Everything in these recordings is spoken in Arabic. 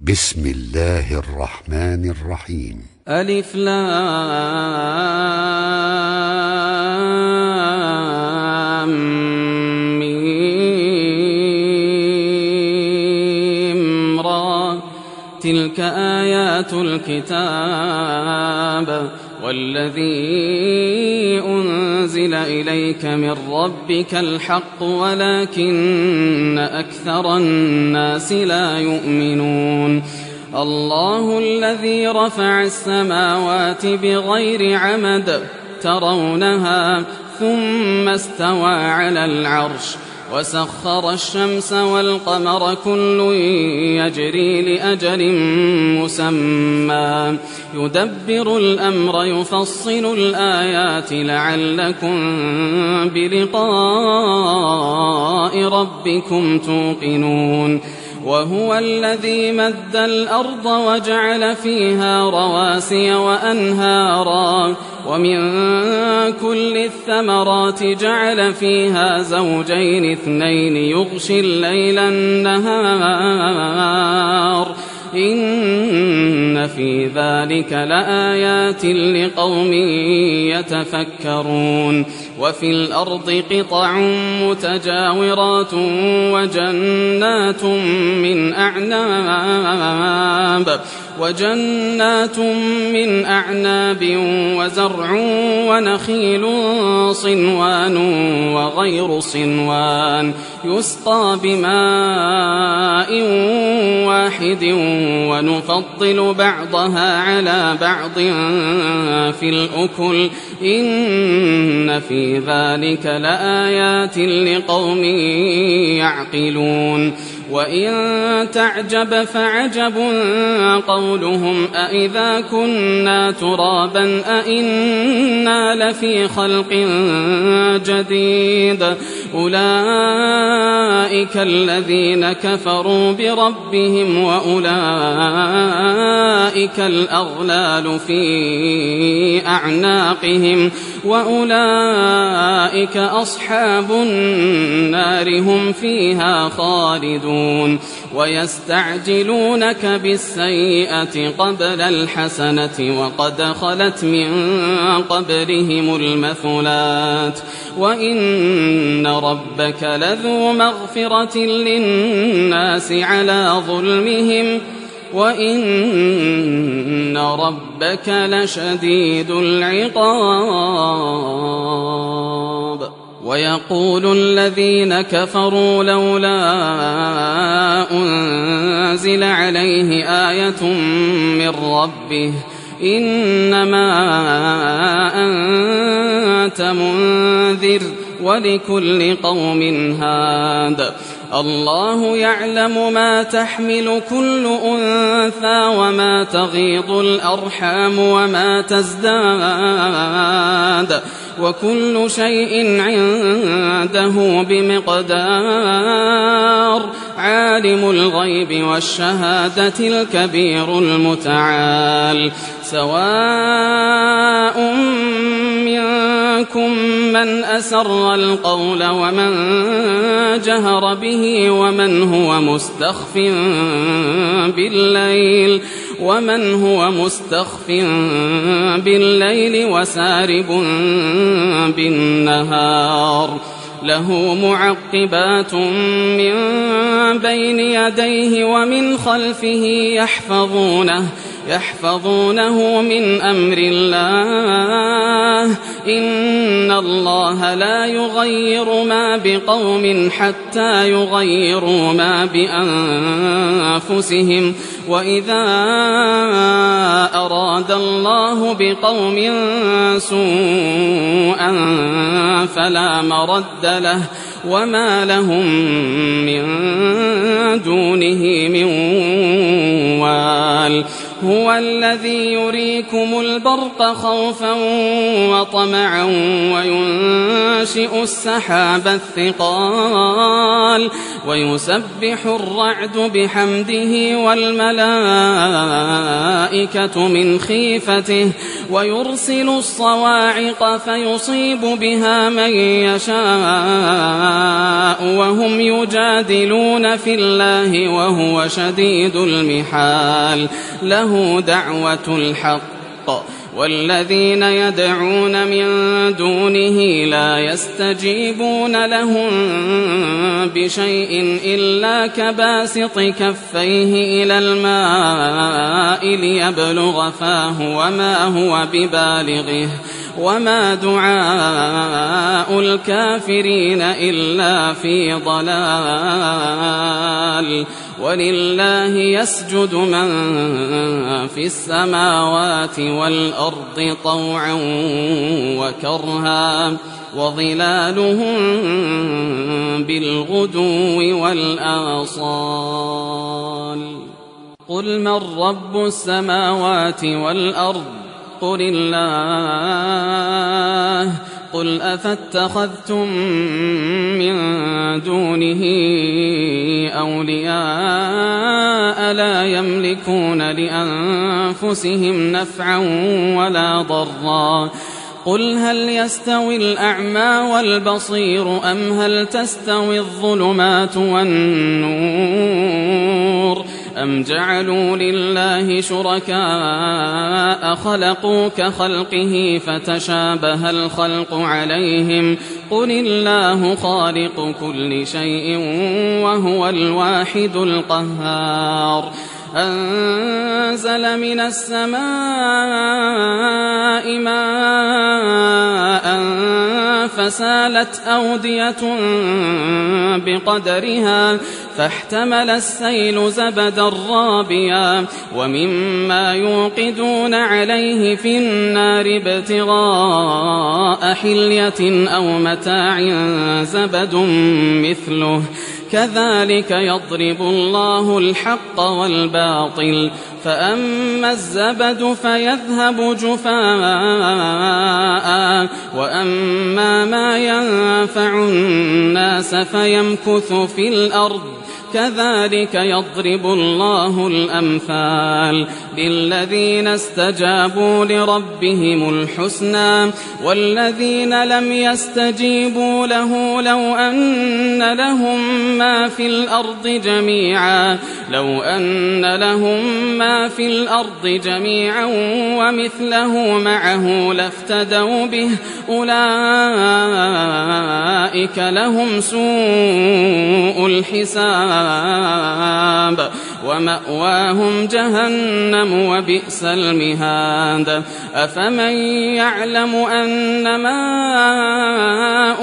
بسم الله الرحمن الرحيم. ألف لام ميم را، تلك آيات الكتاب والذي أنزل إليك من ربك الحق ولكن أكثر الناس لا يؤمنون. الله الذي رفع السماوات بغير عمد ترونها ثم استوى على العرش وسخر الشمس والقمر كل يجري لأجل مسمى يدبر الأمر يفصل الآيات لعلكم بلقاء ربكم توقنون. وهو الذي مد الأرض وجعل فيها رواسي وأنهارا ومن كل الثمرات جعل فيها زوجين اثنين يغشي الليل النهار إن في ذلك لآيات لقوم يتفكرون. وفي الأرض قطع متجاورات وجنات من أعناب وزرع ونخيل صنوان وغير صنوان يسقى بماء واحد ونفضل بعضها على بعض في الأكل إن في ذلك لآيات لقوم يعقلون. وإن تعجب فعجب قولهم أإذا كنا ترابا أإنا لفي خلق جديد أولئك الذين كفروا بربهم وأولئك الأغلال في أعناقهم وأولئك أصحاب النار هم فيها خالدون. ويستعجلونك بالسيئة قبل الحسنة وقد خلت من قبلهم المثلات وإن ربك لذو مغفرة للناس على ظلمهم وإن ربك لشديد العقاب. ويقول الذين كفروا لولا أنزل عليه آية من ربه إنما أنت منذر ولكل قوم هاد. الله يعلم ما تحمل كل أنثى وما تغيض الأرحام وما تزداد وكل شيء عنده بمقدار. عالم الغيب والشهادة الكبير المتعال. سواء منكم من أسر القول ومن جهر به ومن هو مستخف بالليل وسارب بالنهار. له معقبات من بين يديه ومن خلفه يحفظونه من أمر الله. إن الله لا يغير ما بقوم حتى يغيروا ما بأنفسهم وإذا أراد الله بقوم سوءا فلا مرد له وما لهم من دونه من وال. هو الذي يريكم البرق خوفا وطمعا وينشئ السحاب الثقال ويسبح الرعد بحمده والملائكة من خيفته ويرسل الصواعق فيصيب بها من يشاء وهم يجادلون في الله وهو شديد المحال له دعوة الحق والذين يدعون من دونه لا يستجيبون لهم بشيء إلا كباسط كفيه إلى الماء ليبلغ فاه وما هو ببالغه وما دعاء الكافرين إلا في ضلال ولله يسجد من في السماوات والأرض طوعا وكرها وظلالهم بالغدو والآصال قل من رب السماوات والأرض قل الله قل أفاتخذتم من دونه أولياء لا يملكون لأنفسهم نفعا ولا ضرا قل هل يستوي الأعمى والبصير أم هل تستوي الظلمات والنور أم جعلوا لله شركاء خلقوا كخلقه فتشابه الخلق عليهم قل الله خالق كل شيء وهو الواحد القهار أنزل من السماء ماء فسالت أودية بقدرها فاحتمل السيل زبدا رابيا ومما يوقدون عليه في النار ابتغاء حلية أو متاع زبد مثله كذلك يضرب الله الحق والباطل فأما الزبد فيذهب جفاء وأما ما ينفع الناس فيمكث في الأرض كذلك يضرب الله الأمثال للذين استجابوا لربهم الحسنى والذين لم يستجيبوا له لو أن لهم ما في الأرض جميعا ومثله معه لافتدوا به أولئك لهم سوء الحساب ومأواهم جهنم وبئس المهاد أفمن يعلم أنما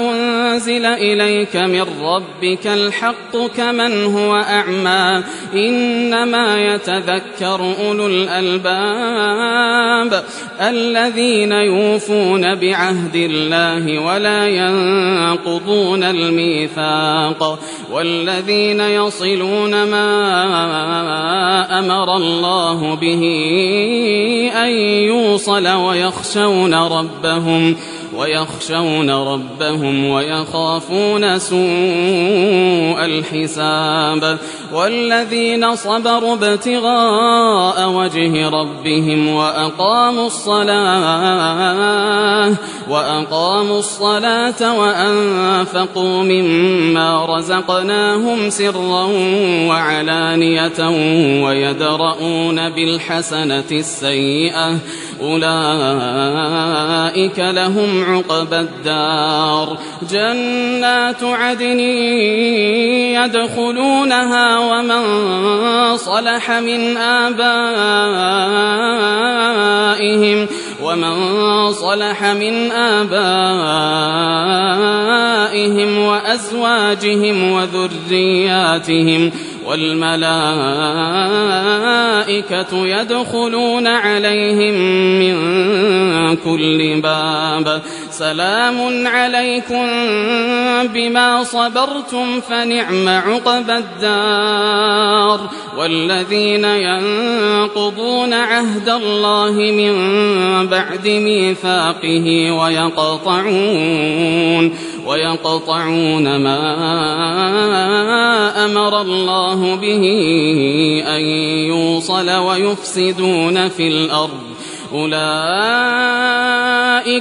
أنزل إليك من ربك الحق كمن هو أعمى إنما يتذكر أولو الألباب الذين يوفون بعهد الله ولا ينقضون الميثاق والذين يصلون ما أمر الله به أن يوصل ويخشون ربهم ويخافون سوء الحساب والذين صبروا ابتغاء وجه ربهم وأقاموا الصلاة وأنفقوا مما رزقناهم سرا وعلانية ويدرؤون بالحسنة السيئة أولئك لهم عقبى الدار جنات عدن يدخلونها ومن صلح من آبائهم وأزواجهم وذرياتهم والملائكة يدخلون عليهم من كل باب سلام عليكم بما صبرتم فنعم عقبى الدار والذين ينقضون عهد الله من بعد ميثاقه ويقطعون ما أمر الله به أن يوصل ويفسدون في الأرض أولئك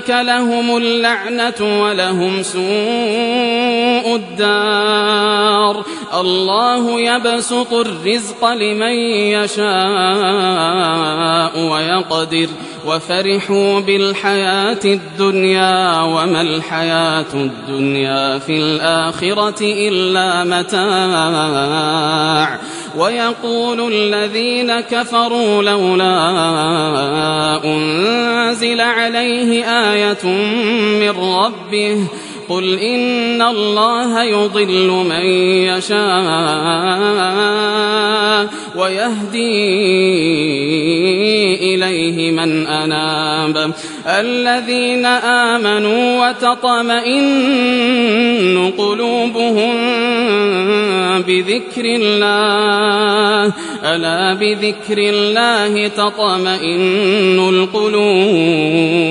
لهم اللعنة ولهم سوء الدار الله يبسط الرزق لمن يشاء ويقدر وفرحوا بالحياة الدنيا وما الحياة الدنيا في الآخرة إلا متاع ويقول الذين كفروا لولا أنزل عليه آية من ربه قل إن الله يضل من يشاء ويهدي إليه من أناب الذين آمنوا وتطمئن قلوبهم بذكر الله ألا بذكر الله تطمئن القلوب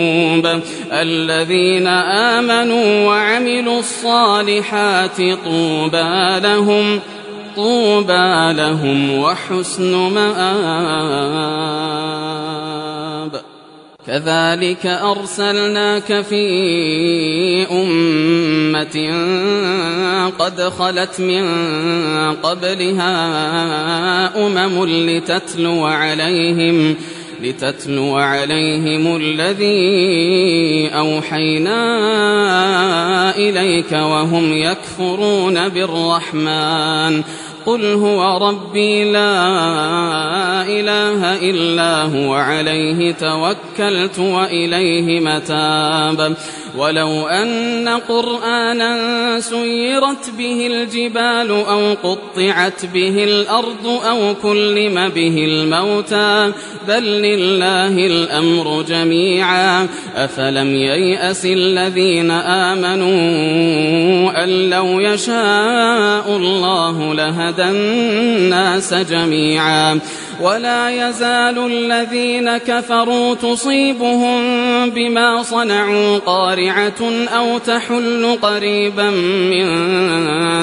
الذين آمنوا وعملوا الصالحات طوبى لهم وحسن مآب كذلك أرسلناك في أمة قد خلت من قبلها لتتلو عليهم الذي أوحينا إليك وهم يكفرون بالرحمن قل هو ربي لا إله إلا هو عليه توكلت وإليه متاب ولو أن قرآنا سيرت به الجبال أو قطعت به الأرض أو كلم به الموتى بل لله الأمر جميعا أفلم ييأس الذين آمنوا أن لو يشاء الله لهدى الناس جميعا ولا يزال الذين كفروا تصيبهم بما صنعوا قارعة أو تحل قريبا من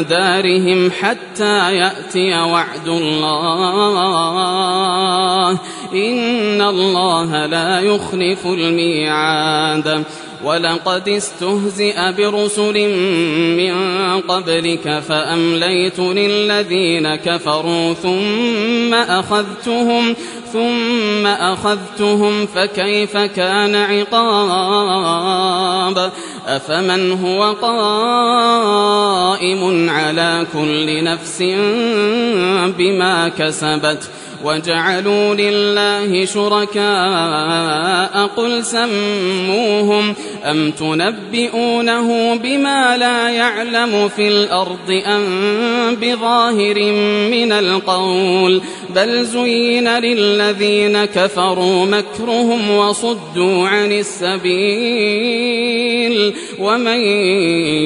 دارهم حتى يأتي وعد الله إن الله لا يخلف الميعاد ولقد استهزئ برسل من قبلك فأمليت للذين كفروا ثم أخذتهم فكيف كان عقاب أفمن هو قائم على كل نفس بما كسبت وجعلوا لله شركاء قل سموهم أم تنبئونه بما لا يعلم في الأرض أم بظاهر من القول بل زين للذين كفروا مكرهم وصدوا عن السبيل ومن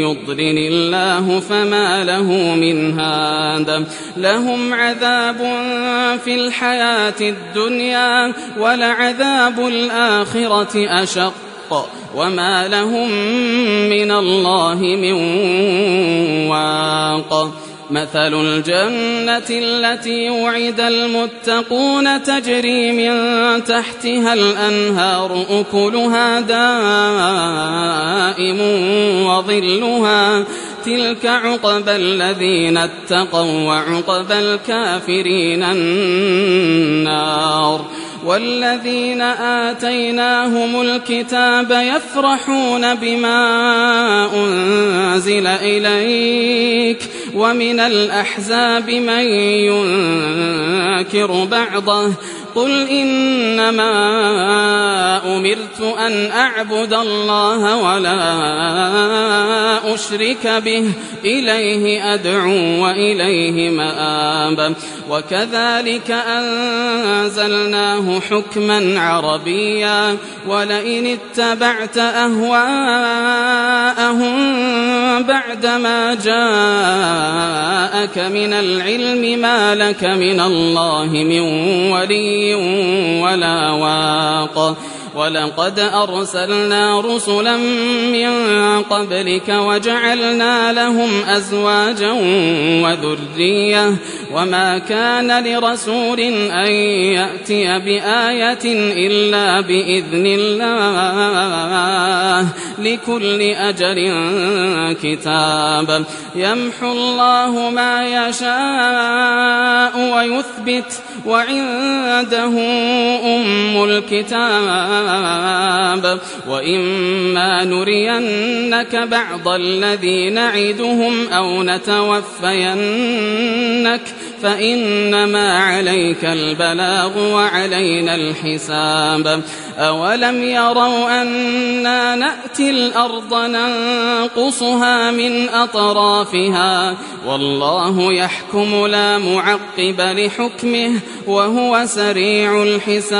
يضلل الله فما له من هاد لهم عذاب في الحياة الدنيا ولعذاب الآخرة أشق وما لهم من الله من واق مثل الجنة التي وعد المتقون تجري من تحتها الأنهار أكلها دائم وظلها تلك عقبى الذين اتقوا وعقبى الكافرين النار والذين آتيناهم الكتاب يفرحون بما أنزل إليك ومن الأحزاب من ينكر بعضه قل إنما أمرت أن أعبد الله ولا أشرك به إليه أدعو وإليه مآب وكذلك أنزلناه حكما عربيا ولئن اتبعت أهواءهم بعدما جاءك من العلم ما لك من الله من ولي ولا واق ولقد أرسلنا رسلا من قبلك وجعلنا لهم أزواجا وذرية وما كان لرسول أن يأتي بآية إلا بإذن الله لكل أجل كتاب يمحو الله ما يشاء ويثبت وعنده أم الكتاب وإما نرينك بعض الذي نعدهم أو نتوفينك فإنما عليك البلاغ وعلينا الحساب أولم يروا أنا نأتي الأرض ننقصها من أطرافها والله يحكم لا معقب لحكمه وهو سريع الحساب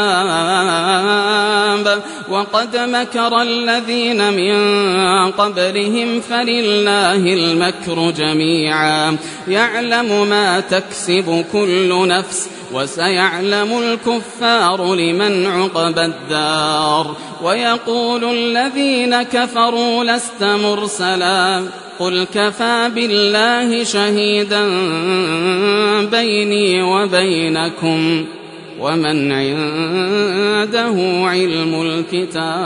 وقد مكر الذين من قبلهم فلله المكر جميعا يعلم ما تكسب كل نفس وسيعلم الكفار لمن عقبى الدار ويقول الذين كفروا لست مرسلا قل كفى بالله شهيدا بيني وبينكم ومن عنده علم الكتاب